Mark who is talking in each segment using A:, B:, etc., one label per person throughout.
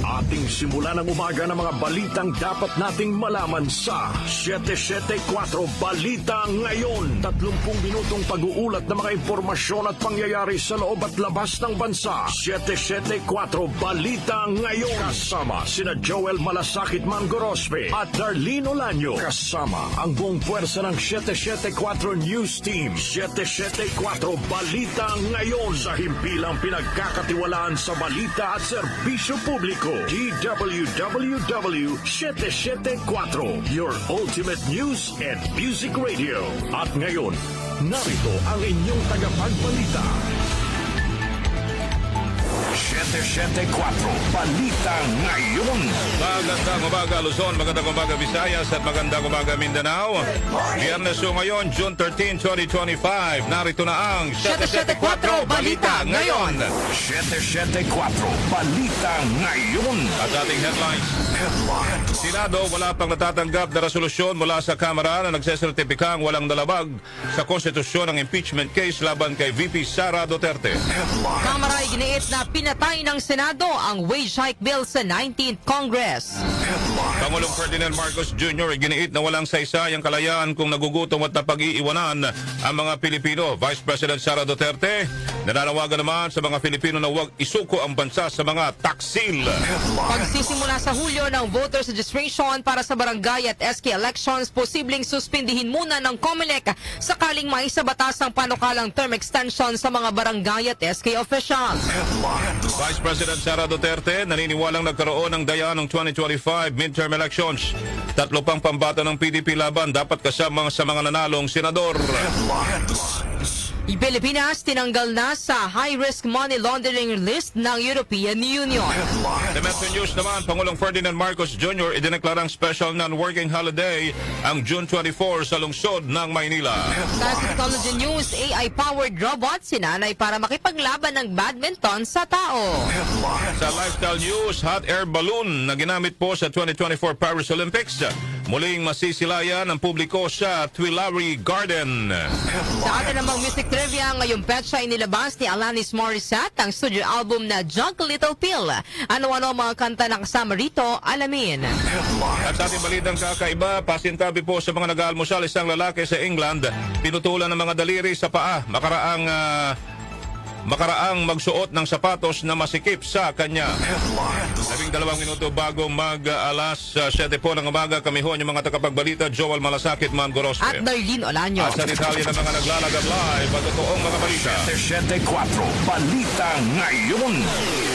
A: Ating simulan ng umaga ng mga balitang dapat nating malaman sa 774 Balita Ngayon. 30 minutong pag-uulat ng mga impormasyon at pangyayari sa loob at labas ng bansa. 774 Balita Ngayon. Kasama sina Joel Malasakit Mangorospe at Darlene Olanyo. Kasama ang buong puwersa ng 774 News Team. 774 Balita Ngayon. Sa himpilang pinagkakatiwalaan sa balita at serbisyo publiko. DWWW 774, your ultimate news and music radio. At ngayon, narito ang inyong tagapagbalita. 774 Balita Ngayon.
B: Magandang umaga Luzon, magandang umaga Visayas at magandang umaga Mindanao. Biyernes ngayon, June 13, 2025. Narito na ang 774 Balita Ngayon.
A: 774 Balita Ngayon.
B: At ating headlines. Senado wala pang natatanggap na resolusyon mula sa Kamara na nagsesertipikang walang dalabag sa konstitusyon ng impeachment case laban kay VP Sara Duterte.
C: Kamara ay giniit na pinatay ng Senado ang wage hike bill sa 19th Congress.
B: Pangulong Ferdinand Marcos Jr. ay giniit na walang saysayang kalayaan kung nagugutom at napag-iiwanan ang mga Pilipino. Vice President Sara Duterte nananawagan naman sa mga Pilipino na huwag isuko ang bansa sa mga taksil.
C: Pagsisimula sa Hulyo ng voters registration para sa barangay at SK elections, posibleng suspindihin muna ng COMELEC sakaling maisabatas ang panukalang term extension sa mga barangay at SK officials.
B: Vice President Sara Duterte naniniwalang nagkaroon ng daya ng 2025 midterm elections. 3 pang pambato ng PDP laban dapat kasama sa mga nanalong senador.
C: Pilipinas tinanggal na sa high-risk money laundering list ng European Union.
B: Sa Metro News naman, Pangulong Ferdinand Marcos Jr. idineklarang special non-working holiday ang June 24 sa lungsod ng Maynila.
C: Sa Technology News, AI-powered robot sinanay para makipaglaban ng badminton sa tao.
B: Sa Lifestyle News, hot air balloon na ginamit po sa 2024 Paris Olympics. Muling masisilayan ng publiko sa Tuileries Garden.
C: Sa atin namang music trivia, ngayong petsa inilabas ni Alanis Morissette ang studio album na Junk Little Pill. Ano-ano ang mga kanta na kasama rito, alamin.
B: At sa ating balitang kakaiba, pasintabi po sa mga nag-aalmusal isang lalaki sa England, pinutulan ng mga daliri sa paa, makaraang magsuot ng sapatos na masikip sa kanya. 12 minuto bago mag-alas 7 po ng umaga, kami ho yung mga tagapagbalita, Joel Malasakit Mangorospe.
C: At Darlene Olanyo.
B: At sa detalye ng mga naglalagab live at totoong mga balita.
A: 774 Balita Ngayon.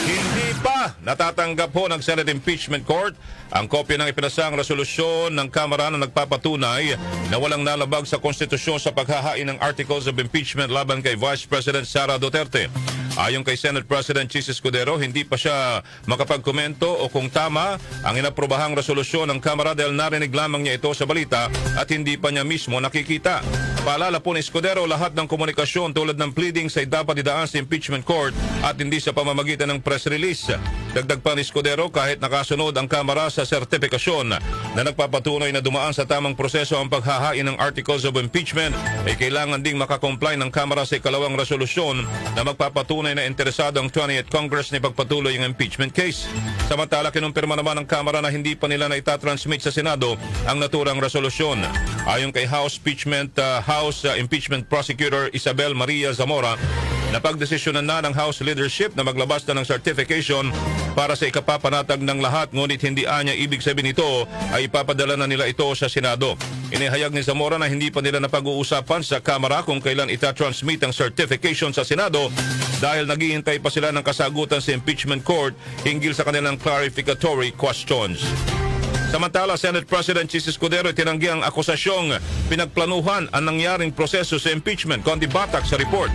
B: Hindi pa natatanggap po ng Senate Impeachment Court ang kopya ng ipinasang resolusyon ng Kamara na nagpapatunay na walang nalabag sa konstitusyon sa paghahain ng Articles of Impeachment laban kay Vice President Sara Duterte. Ayon kay Senate President Chis Escudero, hindi pa siya makapagkomento o kung tama ang inaprobahang resolusyon ng Kamara dahil narinig lamang niya ito sa balita at hindi pa niya mismo nakikita. Paalala po ni Escudero, lahat ng komunikasyon tulad ng pleadings ay dapat idaan sa impeachment court at hindi sa pamamagitan ng press release. Dagdag pa ni Escudero, kahit nakasunod ang Kamara sa sertifikasyon na nagpapatunay na dumaan sa tamang proseso ang paghahain ng Articles of Impeachment, ay kailangan ding makakomply ng Kamara sa ikalawang resolusyon na magpapatunay na interesado ang 20th Congress na ipagpatuloy ang impeachment case. Samantala, kinumpirma naman ng Kamara na hindi pa nila na itatransmit sa Senado ang naturang resolusyon. Ayon kay House Impeachment Prosecutor Isabel Maria Zamora, napagdesisyonan na ng House leadership na maglabas na ng certification para sa ikapapanatag ng lahat, ngunit hindi anya ibig sabihin nito ay ipapadala na nila ito sa Senado. Inihayag ni Zamora na hindi pa nila napag-uusapan sa Kamara kung kailan itatransmit ang certification sa Senado dahil naghihintay pa sila ng kasagutan sa impeachment court hinggil sa kanilang clarificatory questions. Samantala, Senate President Chis Escudero tinanggi ang akusasyong pinagplanuhan ang nangyaring proseso sa impeachment. Condi Batak sa report.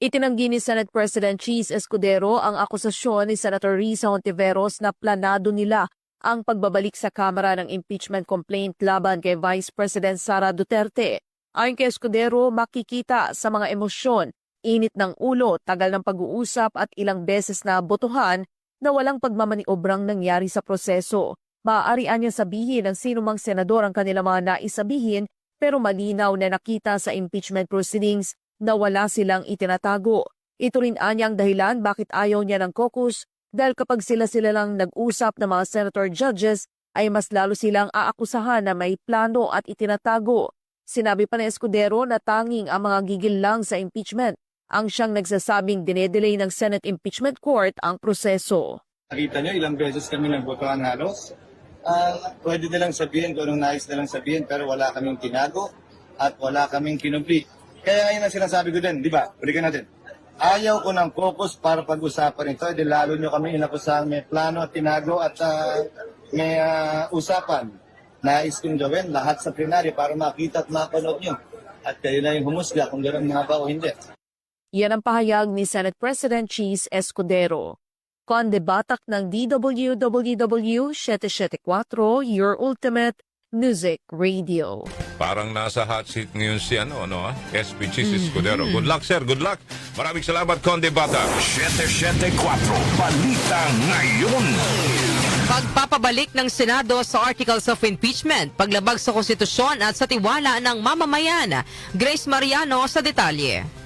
D: Itinanggi ni Senate President Chis Escudero ang akusasyon ni Senator Risa Hontiveros na planado nila ang pagbabalik sa Kamara ng impeachment complaint laban kay Vice President Sara Duterte. Ayon kay Escudero, makikita sa mga emosyon, init ng ulo, tagal ng pag-uusap at ilang beses na botohan na walang pagmamaniobrang nangyari sa proseso. Maaarian niya sabihin ng sinumang senador ang kanilang mga naisabihin pero malinaw na nakita sa impeachment proceedings na wala silang itinatago. Ito rin anyang dahilan bakit ayaw niya ng caucus dahil kapag sila-sila lang nag-usap ng mga senator judges ay mas lalo silang aakusahan na may plano at itinatago. Sinabi pa ni Escudero na tanging ang mga gigil lang sa impeachment ang siyang nagsasabing dinedelay ng Senate Impeachment Court ang proseso.
E: Nakita nyo, ilang beses kami nagbotohan halos. Pwede nilang sabihin kung anong nais nilang sabihin pero wala kaming tinago at wala kaming kinumpi. Kaya ngayon ang sinasabi ko din, di ba? Balikan natin. Ayaw ko ng focus para pag-usapan ito. Di lalo nyo kami inakusahan may plano at tinago at may usapan. Nais kong gawin lahat sa plenary para makita at mapanood nyo. At kayo na yung humusga kung gano'n nga ba o hindi.
D: Yan ang pahayag ni Senate President Cheese Escudero. Kondebatak ng DWWW 774, Your Ultimate Music Radio.
B: Parang nasa hot seat ngayon si SP Cheese Escudero. Good luck, sir. Good luck. Maraming salamat, Conde Bata.
A: 774 Balita Ngayon.
C: Pagpapabalik ng Senado sa Articles of Impeachment, paglabag sa konstitusyon at sa tiwala ng mamamayan. Grace Mariano sa detalye.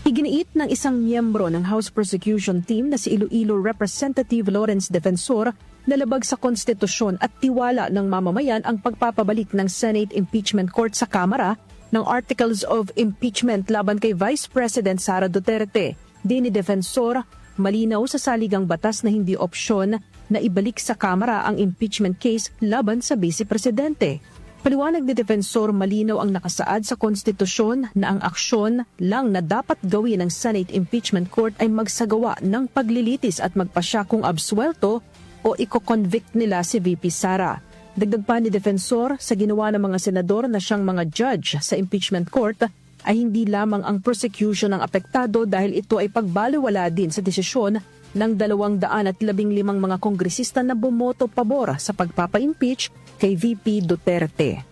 F: Iginiit ng isang miyembro ng House Prosecution Team na si Iloilo Representative Lawrence Defensor na labag sa konstitusyon at tiwala ng mamamayan ang pagpapabalik ng Senate Impeachment Court sa Kamara ng Articles of Impeachment laban kay Vice President Sara Duterte. Di ni Defensor, malinaw sa saligang batas na hindi opsyon na ibalik sa Kamara ang impeachment case laban sa Vice Presidente. Paliwanag ni Defensor, malinaw ang nakasaad sa konstitusyon na ang aksyon lang na dapat gawin ng Senate Impeachment Court ay magsagawa ng paglilitis at magpasya kung absuelto o iko-convict nila si VP Sara. Dagdag pa ni Defensor, sa ginawa ng mga senador na siyang mga judge sa impeachment court ay hindi lamang ang prosecution ang apektado dahil ito ay pagbaliwala din sa desisyon ng 215 mga kongresista na bumoto pabor sa pagpapa-impeach kay VP Duterte.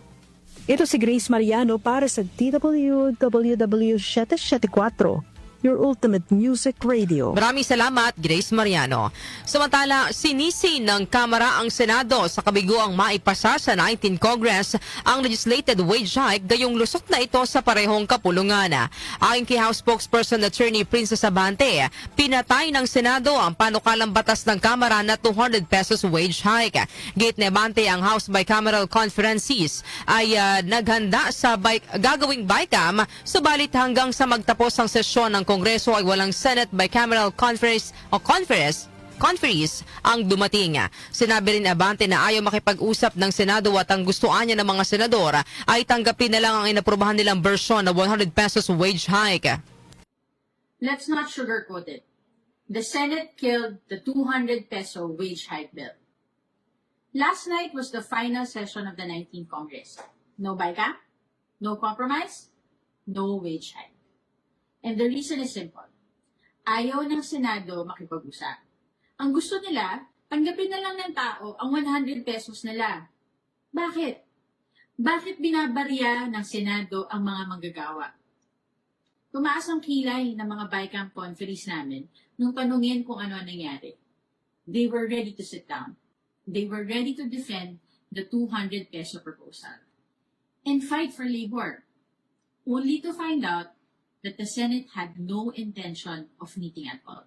F: Ito si Grace Mariano para sa DWWW 774, Your Ultimate Music Radio.
C: Maraming salamat, Grace Mariano. Samantala, sinisi ng Kamara ang Senado sa kabiguang maipasa sa 19th Congress ang legislated wage hike gayong lusot na ito sa parehong kapulungan. Ayon kay House Spokesperson Attorney Princess Abante, pinatay ng Senado ang panukalang batas ng Kamara na 200 pesos wage hike. Gate ni Abante, ang House Bicameral Conferences ay naghanda sa gagawing BICAM, subalit hanggang sa magtapos ang sesyon ng Kongreso ay walang Senate Bicameral Conference ang dumating. Sinabi rin Abante na ayaw makipag-usap ng Senado at ang gustuan niya ng mga senador ay tanggapin na lang ang inaprubahan nilang bersyon na 100 pesos wage hike.
G: Let's not sugarcoat it. The Senate killed the 200 peso wage hike bill. Last night was the final session of the 19th Congress. No BICAM, no compromise, no wage hike. And the reason is simple. Ayaw ng Senado makipag-usap. Ang gusto nila, tanggapin na lang ng tao ang 100 pesos nila. Bakit? Bakit binabarya ng Senado ang mga manggagawa? Tumaas ang kilay ng mga BICAM conferees namin nung tanungin kung ano ang nangyari. They were ready to sit down. They were ready to defend the 200 peso proposal and fight for labor, only to find out that the Senate had no intention of meeting at all.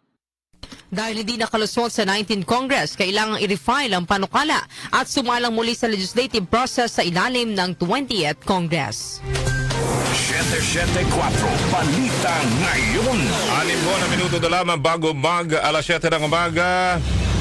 C: Dahil hindi nakalusot sa 19th Congress, kailangang i-refile ang panukala at sumalang muli sa legislative process sa ilalim ng 20th Congress.
A: 774 Balita Ngayon.
B: 6 na minuto na lamang bago alas 7 ng umaga.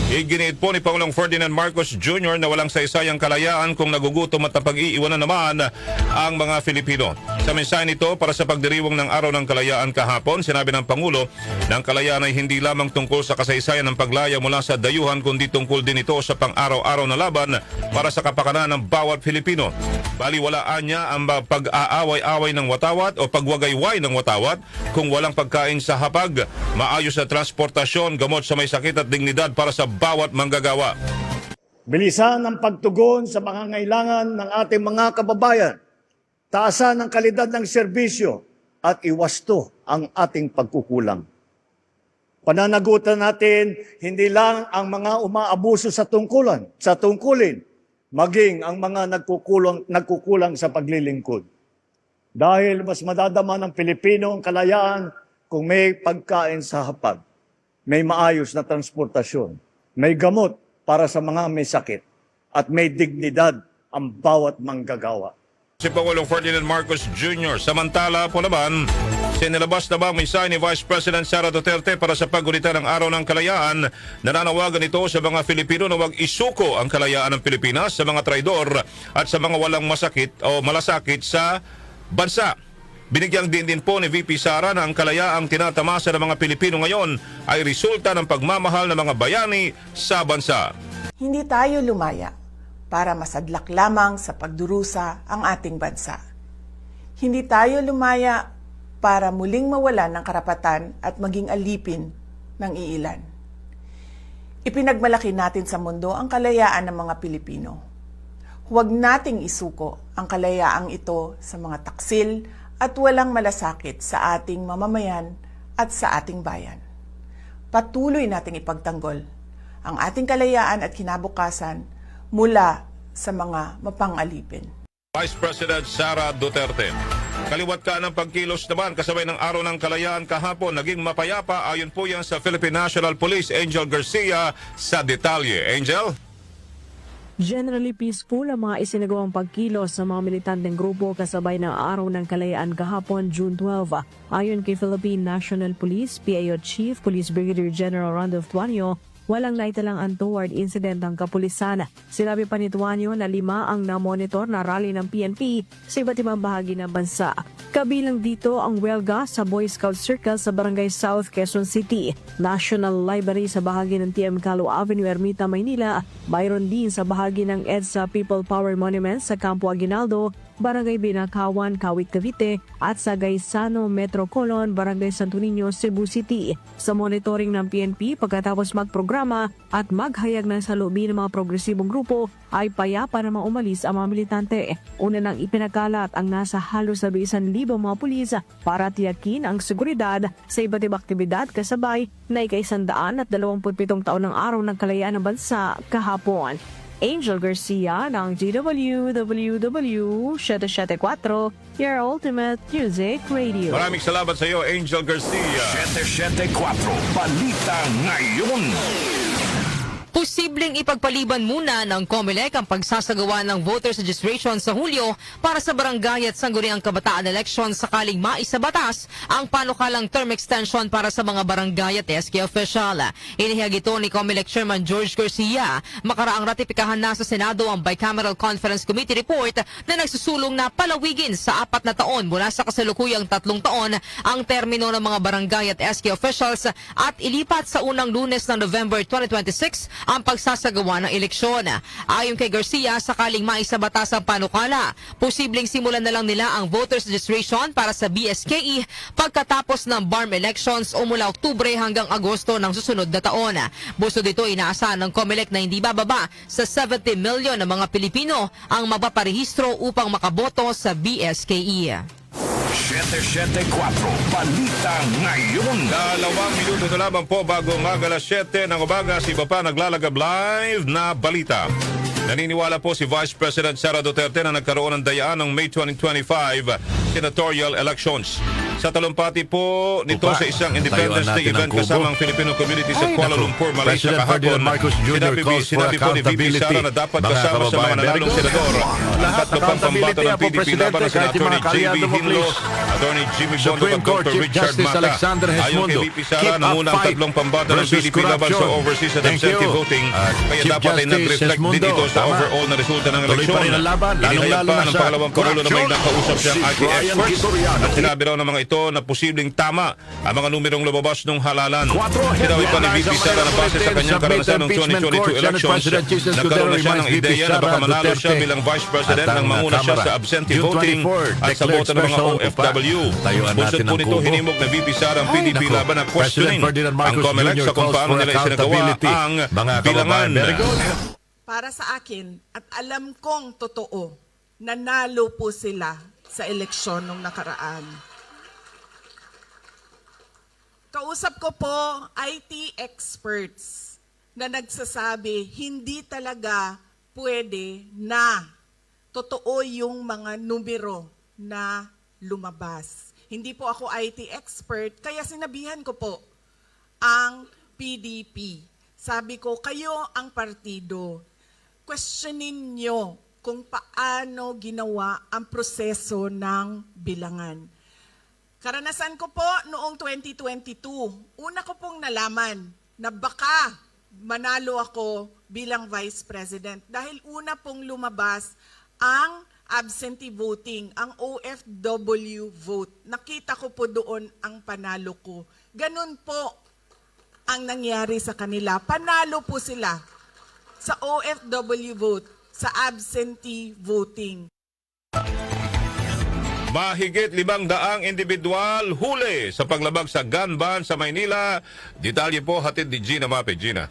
B: Iginiit po ni Pangulong Ferdinand Marcos Jr. na walang saysayang kalayaan kung nagugutom at napag-iiwanan naman ang mga Filipino. Sa mensahe nito para sa pagdiriwang ng Araw ng Kalayaan kahapon, sinabi ng Pangulo na ang kalayaan ay hindi lamang tungkol sa kasaysayan ng paglaya mula sa dayuhan, kundi tungkol din ito sa pang-araw-araw na laban para sa kapakanan ng bawat Filipino. Baliwalaan niya ang pag-aaway-away ng watawat o pagwagayway ng watawat kung walang pagkain sa hapag, maayos na transportasyon, gamot sa may sakit at dignidad para sa bawat manggagawa.
H: Bilisan ang pagtugon sa mga ngailangan ng ating mga kababayan. Taasan ang kalidad ng serbisyo at iwasto ang ating pagkukulang. Pananagutan natin hindi lang ang mga umaabuso sa tungkulin, maging ang mga nagkukulang sa paglilingkod. Dahil mas madadama ng Pilipino ang kalayaan kung may pagkain sa hapag. may maayos na transportasyon, may gamot para sa mga may sakit, at may dignidad ang bawat manggagawa.
B: Si Pangulong Ferdinand Marcos Jr. Samantala po naman, sinilabas na ba ang mensahe ni Vice President Sara Duterte para sa paggunita ng Araw ng Kalayaan? Nananawagan ito sa mga Filipino na huwag isuko ang kalayaan ng Pilipinas sa mga traidor at sa mga walang masakit o malasakit sa bansa. Binigyang din po ni VP Sara na ang kalayaang tinatamasa ng mga Pilipino ngayon ay resulta ng pagmamahal ng mga bayani sa bansa.
I: Hindi tayo lumaya para masadlak lamang sa pagdurusa ang ating bansa. Hindi tayo lumaya para muling mawalan ng karapatan at maging alipin ng iilan. Ipinagmalaki natin sa mundo ang kalayaan ng mga Pilipino. Huwag nating isuko ang kalayaang ito sa mga taksil at walang malasakit sa ating mamamayan at sa ating bayan. Patuloy nating ipagtanggol ang ating kalayaan at kinabukasan mula sa mga mapangalipin.
B: Vice President Sara Duterte. Kaliwat ka ng pagkilos naman kasabay ng Araw ng Kalayaan kahapon naging mapayapa ayon po yan sa Philippine National Police Angel Garcia sa detalye. Angel?
F: Generally peaceful ang mga isinagawang pagkilos sa mga militanteng grupo kasabay ng Araw ng Kalayaan kahapon, June 12. Ayon kay Philippine National Police, PAO Chief Police Brigadier General Randolph Tuanyo, walang naitalang untoward incident ang kapulisan. Sinabi pa ni Tuanyo na 5 ang namonitor na rally ng PNP sa iba't ibang bahagi ng bansa. Kabilang dito ang welga sa Boy Scout Circle sa Barangay South, Quezon City, National Library sa bahagi ng TM Calo Avenue, Ermita, Maynila, mayroon din sa bahagi ng EDSA People Power Monument sa Campo Aguinaldo, Barangay Binakawan, Kawit, Cavite at sa Gaisano Metro Colon, Barangay Santo Niño, Cebu City. Sa monitoring ng PNP pagkatapos magprograma at maghayag ng salubin ng mga progresibong grupo ay payapa na maumalis ang mga militante. Una nang ipinagkalat ang nasa halos 1,000 mga pulis para tiyakin ang seguridad sa iba't ibang aktibidad kasabay na ika-127 taon ng Araw ng Kalayaan ng bansa kahapon. Angel Garcia ng GWWW 774, your ultimate music radio.
B: Maraming salamat sa iyo, Angel Garcia.
A: 774 Balita Ngayon.
C: Posibleng ipagpaliban muna ng COMELEC ang pagsasagawa ng voters registration sa Hulyo para sa barangay at sangguniang kabataan election sakaling maisabatas ang panukalang term extension para sa mga barangay at SK official. Inihayag ito ni COMELEC Chairman George Garcia. Makaraang ratipikahan na sa Senado ang Bicameral Conference Committee report na nagsusulong na palawigin sa 4 na taon mula sa kasalukuyang 3 taon ang termino ng mga barangay at SK officials at ilipat sa unang Lunes ng November 2026 ang pagsasagawa ng eleksyon. Ayon kay Garcia, sakaling maisabatas ang panukala, posibleng simulan na lang nila ang voters registration para sa BSKE pagkatapos ng BARM elections o mula Oktubre hanggang Agosto ng susunod na taon. Buso dito, inaasahan ng COMELEC na hindi bababa sa 70 million na mga Pilipino ang mapaparehistro upang makaboto sa BSKE.
A: 774 Balita Ngayon.
B: 2 minuto na lamang po bago umaga alas 7 ng umaga, si Papa naglalagab live na balita. Naniniwala po si Vice President Sara Duterte na nagkaroon ng dayaan ng May 2025 senatorial elections. Sa talumpati po nito sa isang Independence Day event kasama ang Filipino community sa Kuala Lumpur, Malaysia kahapon, sinabi po ni VP Sara na dapat kasama sa mga nanalong senador ang 3 pang pambato ng PDP laban na sina Atty. J.B. Hinlo, Atty. Jimmy Bondo at Dr. Richard Mata. Ayon kay VP Sara, nanguna ang 3 pambato ng PDP laban sa overseas at absentee voting, kaya dapat ay nag-reflect din ito sa overall na resulta ng eleksyon. Inihayag pa ng pangalawang Pangulo na may nakausap siyang IT experts at sinabi raw ng mga ito na posibleng tama ang mga numerong lumabas ng halalan. Sinabi pa ni VP Sara na base sa kanyang karanasan ng 2022 elections, nagkaroon na siya ng ideya na baka manalo siya bilang Vice President nang manguna siya sa absentee voting at sa boto ng mga OFW. Bunsod po nito, hinimok na VP Sara ang PDP laban na questioning ang COMELEC sa kung paano nila isinagawa ang bilangan.
I: Para sa akin, at alam kong totoo, nanalo po sila sa eleksyon nung nakaraan. Kausap ko po IT experts na nagsasabi hindi talaga pwede na totoo yung mga numero na lumabas. Hindi po ako IT expert, kaya sinabihan ko po ang PDP. Sabi ko, kayo ang partido. Questionin nyo kung paano ginawa ang proseso ng bilangan. Karanasan ko po noong 2022, una ko pong nalaman na baka manalo ako bilang Vice President dahil una pong lumabas ang absentee voting, ang OFW vote. Nakita ko po doon ang panalo ko. Ganun po ang nangyari sa kanila. Panalo po sila sa OFW vote, sa absentee voting.
B: Mahigit 500 individual huli sa paglabag sa gun ban sa Maynila. Detalye po hatid ni Gina Mape. Gina.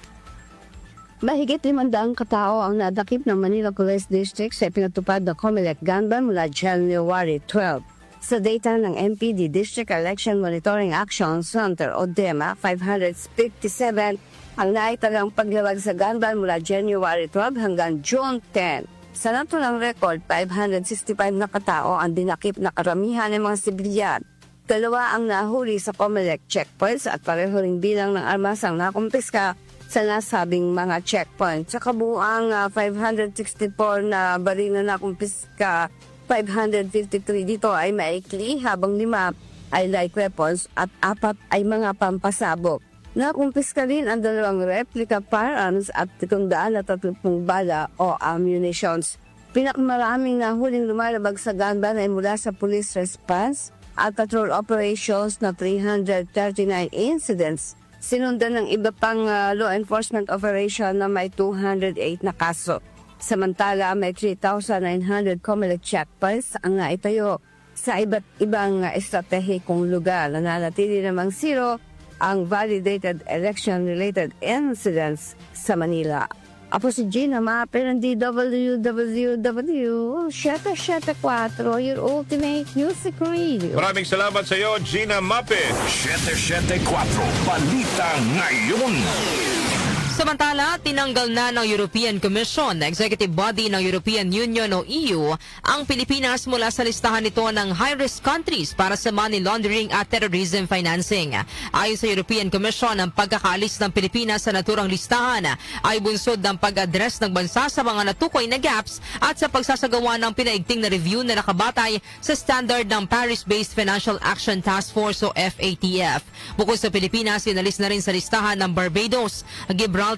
J: Mahigit 500 katao ang nadakip ng Manila Police District sa pinatupad na COMELEC gun ban mula January 12. Sa data ng MPD District Election Monitoring Action Center o DEMA, 557 ang naitagang paglabag sa gun ban mula January 12 hanggang June 10. Sa natulang record, 565 na katao ang dinakip na karamihan ng mga sibilyan. 2 ang nahuli sa COMELEC checkpoints at pareho ring bilang ng armas ang nakumpiska sa nasabing mga checkpoints. Sa kabuuang 564 na baril na nakumpiska, 553 dito ay maikli habang 5 ay light weapons at 4 ay mga pampasabog. Nakumpiska rin ang 2 replica firearms at 330 bala o ammunitions. Pinakamaraming nahuling lumalabag sa gun ban ay mula sa police response at patrol operations na 339 incidents. Sinundan ng iba pang law enforcement operation na may 208 na kaso. Samantala, may 3,900 COMELEC checkpoints ang naitayo sa iba't ibang estratehikong lugar. Nananatili namang zero ang validated election-related incidents sa Manila. Ako si Gina Mape ng DWWW 774, your ultimate music radio.
B: Maraming salamat sa iyo, Gina Mape.
A: 774 Balita Ngayon.
C: Samantala, tinanggal na ng European Commission, na executive body ng European Union o EU, ang Pilipinas mula sa listahan nito ng high-risk countries para sa money laundering at terrorism financing. Ayon sa European Commission, ang pagkakaalis ng Pilipinas sa naturang listahan ay bunsod ng pag-address ng bansa sa mga natukoy na gaps at sa pagsasagawa ng pinaigting na review na nakabatay sa standard ng Paris-based Financial Action Task Force o FATF. Bukod sa Pilipinas, inalis na rin sa listahan ng Barbados, Gibraltar,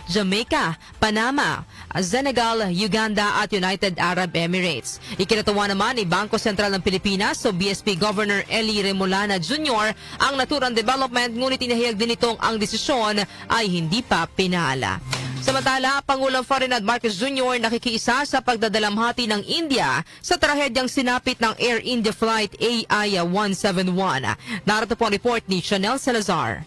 C: Jamaica, Panama, Senegal, Uganda at United Arab Emirates. Ikinatuwa naman ni Bangko Sentral ng Pilipinas o BSP Governor Eli Remolana Jr. ang naturang development, ngunit inahayag din itong ang desisyon ay hindi pa pinala. Samantala, Pangulong Ferdinand Marcos Jr. nakikiisa sa pagdadalamhati ng India sa trahedyang sinapit ng Air India Flight AI-171. Narito po ang report ni Chanel Salazar.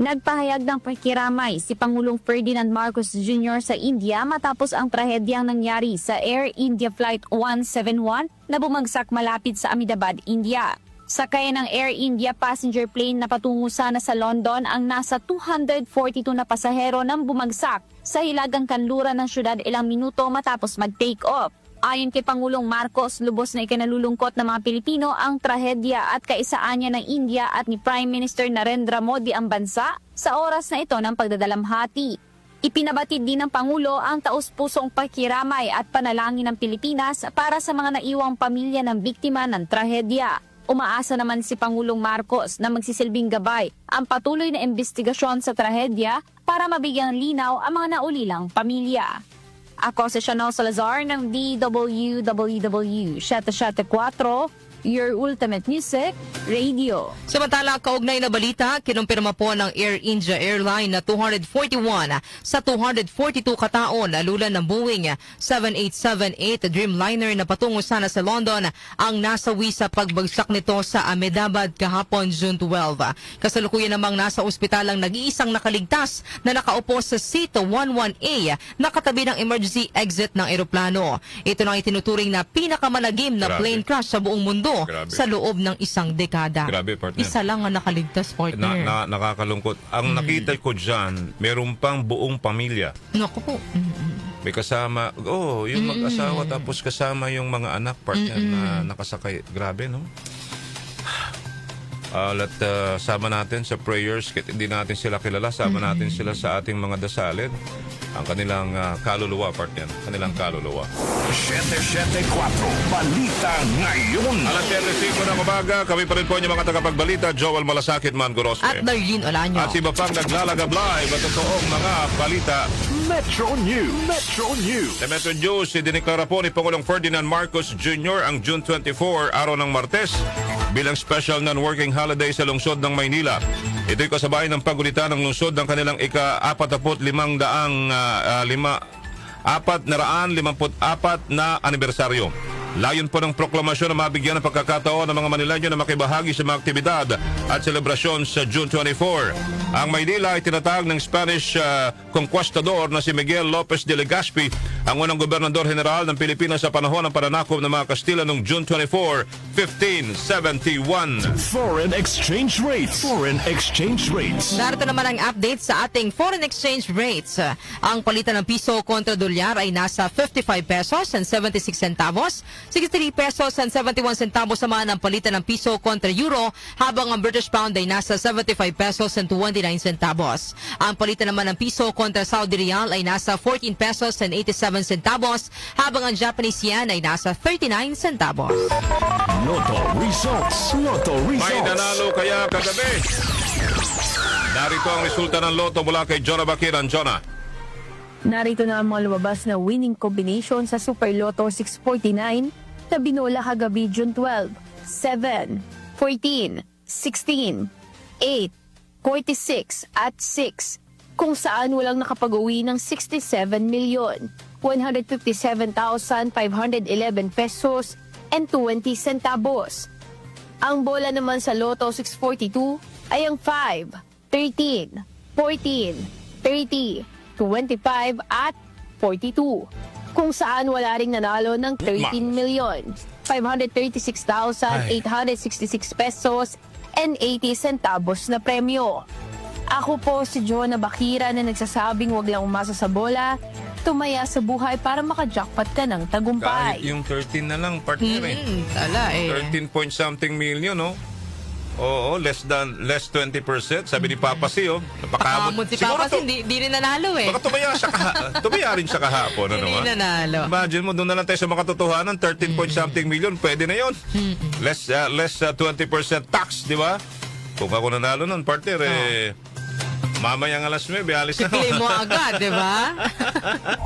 K: Nagpahayag ng pakikiramay si Pangulong Ferdinand Marcos Jr. sa India matapos ang trahedyang nangyari sa Air India Flight 171 na bumagsak malapit sa Ahmedabad, India. Sakay ng Air India passenger plane na patungo sana sa London ang nasa 242 na pasahero nang bumagsak sa hilagang kanluran ng syudad ilang minuto matapos mag-take off. Ayon kay Pangulong Marcos, lubos na ikinalulungkot ng mga Pilipino ang trahedya at kaisaan niya ng India at ni Prime Minister Narendra Modi ang bansa sa oras na ito ng pagdadalamhati. Ipinabatid din ng Pangulo ang taus-pusong pakiramay at panalangin ng Pilipinas para sa mga naiwang pamilya ng biktima ng trahedya. Umaasa naman si Pangulong Marcos na magsisilbing gabay ang patuloy na investigasyon sa trahedya para mabigyang linaw ang mga naulilang pamilya. Ako si Chanel Salazar ng DWWW 774, your ultimate music radio.
C: Samantala, kaugnay na balita, kinumpirma po ng Air India Airline na 241 sa 242 katao na lulan ng Boeing 7878 Dreamliner na patungo sana sa London ang nasawi sa pagbagsak nito sa Ahmedabad kahapon June 12. Kasalukuyan namang nasa ospital ang nag-iisang nakaligtas na nakaupo sa seat 11A na katabi ng emergency exit ng eroplano. Ito na itinuturing na pinakamalagim na plane crash sa buong mundo.
B: Grabe.
C: Sa loob ng isang dekada.
B: Grabe, partner.
C: Isa lang ang nakaligtas, partner.
B: Nakakalungkot. Ang nakita ko dyan, meron pang buong pamilya.
C: Naku po.
B: May kasama, yung mag-asawa tapos kasama yung mga anak, partner na nakasakay. Grabe, no? Sama natin sa prayers, kahit hindi natin sila kilala, sama natin sila sa ating mga dasalin. Ang kanilang kaluluwa, partner. Kanilang kaluluwa.
A: 774 Balita Ngayon.
B: Alas 7:05 ng umaga, kami pa rin po yung mga tagapagbalita, Joel Malasakit, Man Gorospe.
C: At Darlene Olanyo.
B: At iba pang naglalagablay, matotoong mga balita.
A: Metro News. Metro News.
B: Sa Metro News, idineklara po ni Pangulong Ferdinand Marcos Jr. ang June 24, araw ng Martes, bilang special non-working holiday sa lungsod ng Maynila. Ito'y kasabay ng pagulitan ng lungsod ng kanilang ika-454 na anibersaryo. Layon po ng proklamasyon na mabigyan ng pagkakataon ng mga Manileño na makibahagi sa mga aktibidad at selebrasyon sa June 24. Ang Maynila ay tinatag ng Spanish conquistador na si Miguel Lopez de Legazpi, ang unang gobernador general ng Pilipinas sa panahon ng pananakop ng mga Kastila noong June 24, 1571.
A: Foreign exchange rates. Foreign exchange rates.
C: Narito naman ang update sa ating foreign exchange rates. Ang palitan ng piso kontra dolyar ay nasa 55 pesos and 76 centavos, 63 pesos and 71 centavos naman ang palitan ng piso kontra euro, habang ang British pound ay nasa 75 pesos and 29 centavos. Ang palitan naman ng piso kontra Saudi Riyal ay nasa 14 pesos and 87 centavos, habang ang Japanese yen ay nasa 39 centavos.
A: Lotto results. Lotto results.
B: May nanalo kaya kagabi? Narito ang resulta ng Lotto mula kay Jonah Bakiran. Jonah.
D: Narito na ang mga lumabas na winning combination sa Super Lotto 649 na binola kagabi June 12, 7, 14, 16, 8, 46 at 6, kung saan walang nakapag-uwi ng 67,157,511 pesos and 20 centavos. Ang bola naman sa Lotto 642 ay ang 5, 13, 14, 30, 25 at 42, kung saan wala ring nanalo ng 13,536,866 pesos and 80 centavos na premyo. Ako po si Jonah Bakira na nagsasabing wag lang umasa sa bola, tumaya sa buhay para makajackpot ka ng tagumpay.
B: Kahit yung 13 na lang, partner
C: Tala
B: 13 point something million, no? Oo, less 20%. Sabi ni Papa C,
C: Pakamot si Papa, hindi rin nanalo eh.
B: Baka tumaya rin siya kahapon.
C: Hindi nanalo.
B: Imagine mo, doon na lang tayo sa mga katotohanan, 13 point something million, pwede na yon. Less 20% tax, di ba? Kung ako nanalo nun, partner, mamayang alas 9, alis na.
C: I-claim mo agad, di ba?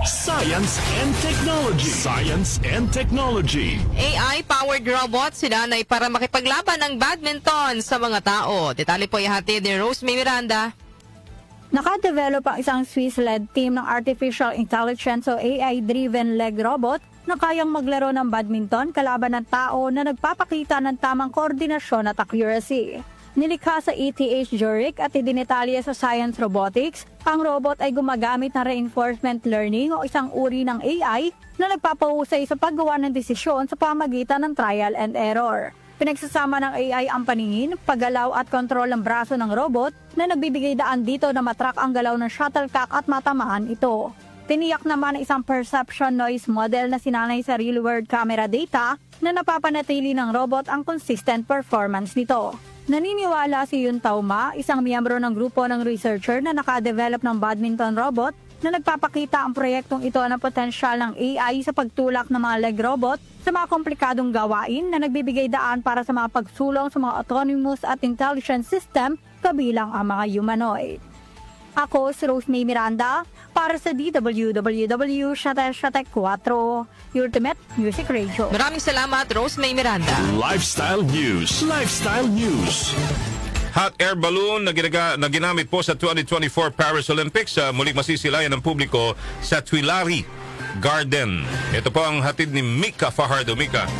A: Science and technology. Science and technology.
C: AI-powered robot sila na para makipaglaban ng badminton sa mga tao. Detalye po ihatid ni Rose May Miranda.
L: Nakadevelop ang isang Swiss-led team ng Artificial Intelligence o AI-driven leg robot na kayang maglaro ng badminton kalaban ng tao na nagpapakita ng tamang koordinasyon at accuracy. Nilikha sa ETH Zurich at idinetalye sa Science Robotics, ang robot ay gumagamit ng reinforcement learning o isang uri ng AI na nagpapahusay sa paggawa ng desisyon sa pamagitan ng trial and error. Pinagsasama ng AI ang paningin, paggalaw at kontrol ng braso ng robot na nagbibigay daan dito na matrack ang galaw ng shuttlecock at matamaan ito. Tiniyak naman isang perception noise model na sinanay sa real-world camera data na napapanatili ng robot ang consistent performance nito. Naniniwala si Yun Tauma, isang miyembro ng grupo ng researcher na nakadevelop ng badminton robot, na nagpapakita ang proyektong ito ng potensyal ng AI sa pagtulak ng mga leg robot sa mga komplikadong gawain na nagbibigay daan para sa mga pagsulong sa mga autonomous at intelligent system kabilang ang mga humanoid. Ako si Rose May Miranda para sa DWWW Shate 4, Ultimate Music Radio.
C: Maraming salamat, Rose May Miranda.
A: Lifestyle News. Lifestyle News.
B: Hot air balloon na ginamit po sa 2024 Paris Olympics, muling masisilayan ng publiko sa Tuileries Garden. Ito po ang hatid ni Mika Fajardo. Mika.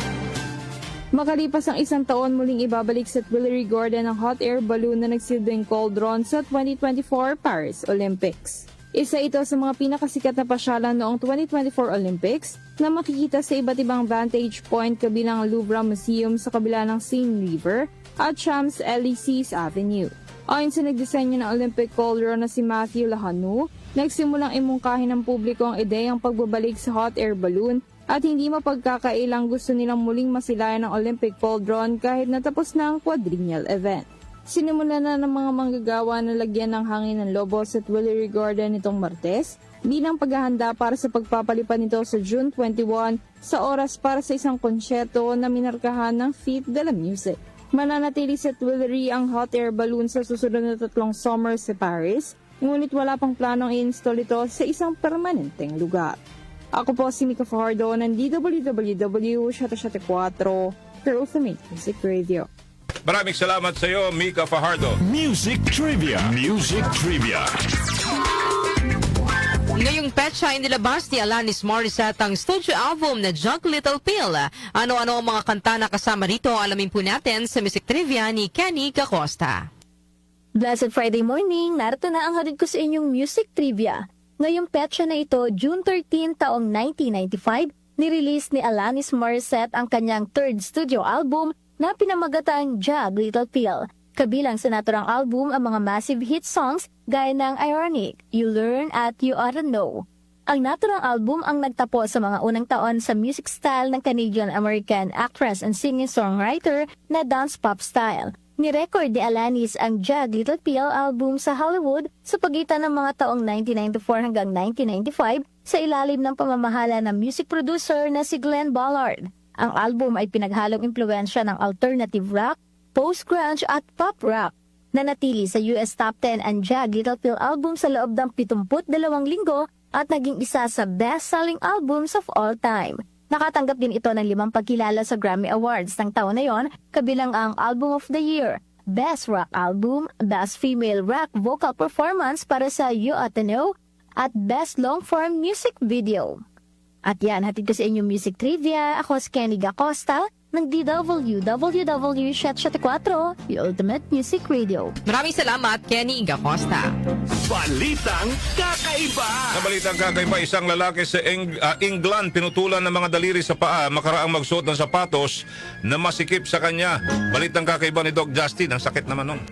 M: Makalipas ang isang taon, muling ibabalik sa Tuileries Garden ang hot air balloon na nagsilbing cauldron sa 2024 Paris Olympics. Isa ito sa mga pinakasikat na pasyalan noong 2024 Olympics na makikita sa iba't ibang vantage point kabilang ang Louvre Museum sa kabila ng Seine River at Champs-Élysées Avenue. Ayon sa nagdisenyo ng Olympic cauldron na si Matthew Lahanu, nagsimulang imungkahin ng publiko ang ideyang pagbabalik sa hot air balloon at hindi mapagkakailang gusto nilang muling masilayan ng Olympic cauldron kahit natapos na ang quadrennial event. Sinimula na ng mga manggagawa na lagyan ng hangin ng lobos at Willery Garden nitong Martes bilang paghahanda para sa pagpapalipad nito sa June 21 sa oras para sa isang konsyerto na minarkahan ng Feet de la Music. Mananatili sa Tuileries ang hot air balloon sa susunod na 3 summer sa Paris, ngunit wala pang planong i-install ito sa isang permanenteng lugar. Ako po si Mika Fajardo ng DWWW 774 for Ultimate Music Radio.
B: Maraming salamat sa iyo, Mika Fajardo.
A: Music Trivia. Music Trivia.
C: Ngayong petsa, inilabas ni Alanis Morissette ang studio album na Jug Little Pill. Ano-ano ang mga kanta na kasama rito? Alamin po natin sa Music Trivia ni Kenny Gacosta.
K: Blessed Friday morning, narito na ang hatid ko sa inyong Music Trivia. Ngayong petsa na ito, June 13 taong 1995, nirelease ni Alanis Morissette ang kanyang 3rd studio album na pinamagatang Jug Little Pill. Kabilang sa naturang album ang mga massive hit songs gaya ng Ironic, You Learn at You Oughta Know. Ang naturang album ang nagtapos sa mga unang taon sa music style ng Canadian-American actress and singer-songwriter na dance pop style. Nirecord ni Alanis ang Jug Little Pill album sa Hollywood sa pagitan ng mga taong 1994 hanggang 1995 sa ilalim ng pamamahala ng music producer na si Glenn Ballard. Ang album ay pinaghalong impluensya ng alternative rock, post-grunge at pop rock. Nanatili sa US Top 10 ang Jug Little Pill album sa loob ng 72 linggo at naging isa sa best-selling albums of all time. Nakatanggap din ito ng 5 pagkilala sa Grammy Awards ng taon na yon, kabilang ang Album of the Year, Best Rock Album, Best Female Rock Vocal Performance para sa You Oughta Know, at Best Long-Form Music Video. At yan, hatid ko sa inyong Music Trivia. Ako si Kenny Gacosta ng DWWW 774, the Ultimate Music Radio.
C: Maraming salamat, Kenny Gacosta.
A: Balitang kakaiba.
B: Sa balitang kakaiba, isang lalaki sa England pinutulan ng mga daliri sa paa makaraang magsuot ng sapatos na masikip sa kanya. Balitang kakaiba ni Doc Justin, ang sakit naman nun.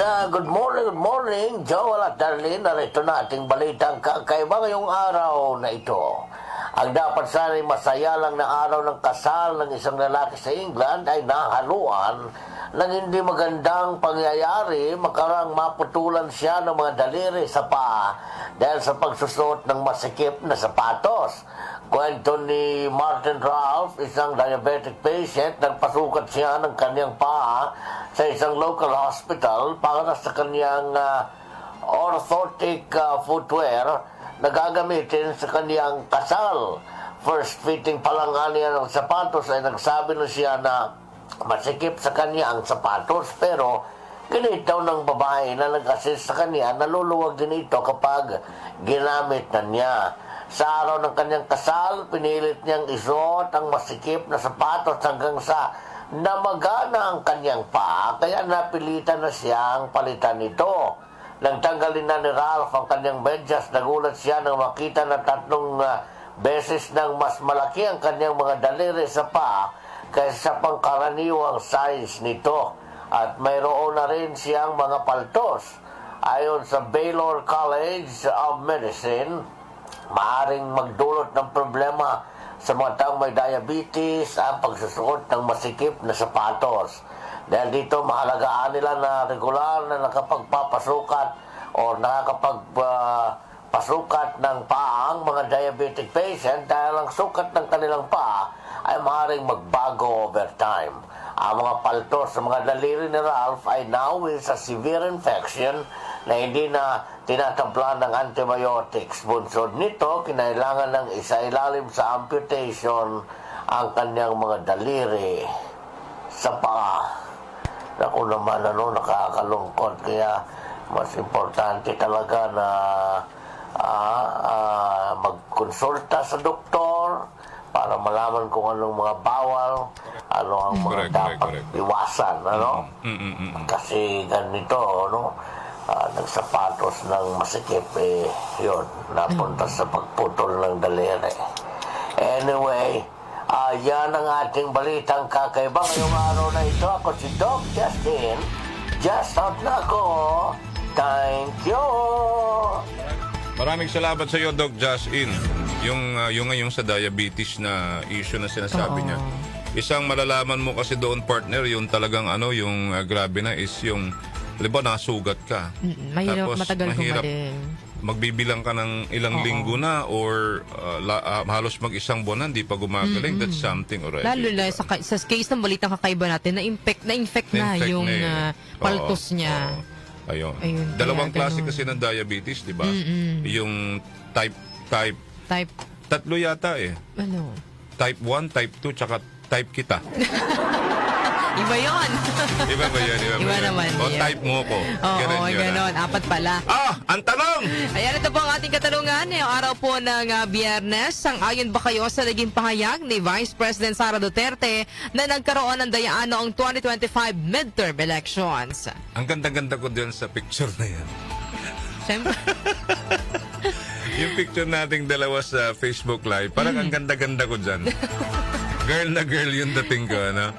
N: Good morning, Joel at Darlene. Narito na ating balitang kakaiba ngayong araw na ito. Ang dapat sana'y masaya lang na araw ng kasal ng isang lalaki sa England ay nahaluan ng hindi magandang pangyayari makarang maputulan siya ng mga daliri sa paa dahil sa pagsusuot ng masikip na sapatos. Kwento ni Martin Ralph, isang diabetic patient, nagpasukat siya ng kanyang paa sa isang local hospital para sa kanyang orthotic footwear na gagamitin sa kanyang kasal. First fitting pa lang niya ng sapatos ay nagsabi na siya na masikip sa kanya ang sapatos, pero ginitaw ng babae na nag-assist sa kanya, naluluwag din ito kapag ginamit na niya. Sa araw ng kanyang kasal, pinilit niyang isuot ang masikip na sapatos hanggang sa namagana ang kanyang paa, kaya napilitan na siyang palitan ito. Nang tanggalin na ni Ralph ang kanyang medyas, nagulat siya nang makita na 3 beses nang mas malaki ang kanyang mga daliri sa paa kaysa sa pangkaraniwang size nito. At mayroon na rin siyang mga paltos. Ayon sa Baylor College of Medicine, maaring magdulot ng problema sa mga taong may diabetes ang pagsusuot ng masikip na sapatos. Dahil dito, mahalagaan nila na regular na nakapagpapasukat o nakakapagpasukat ng paa ang mga diabetic patient dahil ang sukat ng kanilang paa ay maaaring magbago over time. Ang mga paltos sa mga daliri ni Ralph ay nawi sa severe infection na hindi na tinatamplan ng antibiotics. Bunsod nito, kinailangan ng isailalim sa amputation ang kanyang mga daliri sa paa. Ako naman, nakakalungkot. Kaya mas importante talaga na magkonsulta sa doktor para malaman kung anong mga bawal, ano ang mga dapat iwasan. Kasi ganito, nagsapatos ng masikip, yun, napunta sa pagputol ng daliri. Anyway, yan ang ating balitang kakaiba ngayong araw na ito. Ako si Doc Justin. Just out na ako. Thank you!
B: Maraming salamat sa iyo, Doc Justin. Yung sa diabetes na issue na sinasabi niya. Isang malalaman mo kasi doon, partner, yung talagang yung grabe na is yung, halimbawa, nasugat ka.
C: Mahirap,
B: Tapos,
C: matagal
B: mahirap.
C: gumaling.
B: Magbibilang ka ng ilang linggo na or halos mag-isang buwan na, hindi pa gumagaling. That's something already.
C: Lalo na
B: diba?
C: sa case ng balitang kakaiba natin, na-infect na
B: Na-infect
C: yung
B: na
C: paltos niya.
B: Ayun.
C: Ayun,
B: Dalawang
C: kaya
B: klase
C: ganun.
B: kasi ng diabetes, di ba? Yung type,
C: Type,
B: tatlo yata eh.
C: ano?
B: Type 1, type 2, tsaka type kita.
C: Iba yun.
B: Iba ba yan?
C: Iba naman
B: O
C: yun.
B: type mo ko.
C: Oo, ganon. Apat pala.
B: Ang tanong!
C: Ayan, ito po ang ating katanungan. Ngayong araw po ng Biyernes, sang-ayon ba kayo sa naging pahayag ni Vice President Sara Duterte na nagkaroon ng dayaan noong 2025 midterm elections?
B: Ang ganda-ganda ko dyan sa picture na yan.
C: Siyempre.
B: Yung picture nating dalawa sa Facebook Live, parang ang ganda-ganda ko dyan. Girl na girl yung dating ko, ano?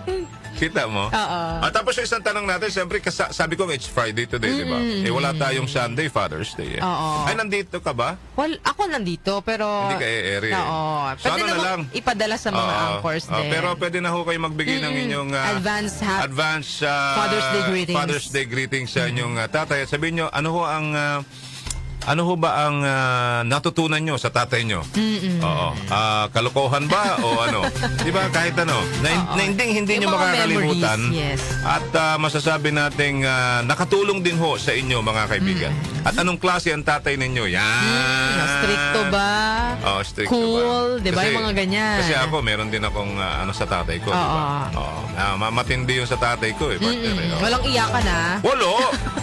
B: Kita mo?
C: Oo.
B: At tapos yung isang tanong natin, siyempre, sabi ko it's Friday today, di ba? Wala tayong Sunday, Father's Day. Eh.
C: Oo.
B: Ay, nandito ka ba?
C: Well, ako nandito, pero...
B: Hindi ka e-ere.
C: Oo.
B: So,
C: Pwede
B: ano na
C: naman
B: lang?
C: ipadala sa mga
B: Oo.
C: anchors din.
B: Pero pwede na ho kayo magbigay ng inyong
C: Advance
B: Father's
C: Day greetings.
B: Father's Day greetings sa inyong tatay. At sabihin nyo, ano ho ba ang natutunan nyo sa tatay nyo? Oo. Kalokohan ba o ano? Di ba kahit ano? Na hindi
C: Yung
B: nyo
C: mga
B: makakalimutan.
C: memories, yes.
B: At masasabi nating nakatulong din ho sa inyo mga kaibigan. At anong klase ang tatay ninyo? Yan.
C: Stricto ba?
B: Oo, stricto
C: Cool,
B: ba?
C: di ba?
B: Kasi-
C: Yung mga ganyan.
B: Kasi ako, meron din akong sa tatay ko, di ba? Oo. Matindi yung sa tatay ko, eh, partner. Eh, oo.
C: Walang iyakan na.
B: Walo!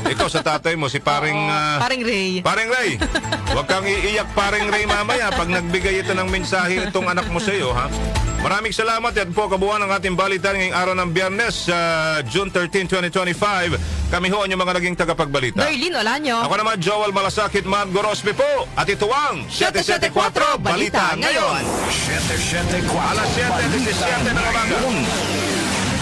B: Ikaw sa tatay mo, si paring...
C: Paring Ray.
B: Paring Ray, huwag kang iiyak paring Ray mamaya pag nagbigay ito ng mensahe itong anak mo sa iyo, ha? Maraming salamat. Yan po kabuuan ng ating balitan ngayong araw ng Biyernes, June 13, 2025. Kami ho ang inyong mga naging tagapagbalita.
C: Darlene, wala nyo.
B: Ako naman, Joel Malasakit, Matt Gorospe po. At ito ang 774 Balita Ngayon.
A: 774.
B: Alas 7:17 ng umaga.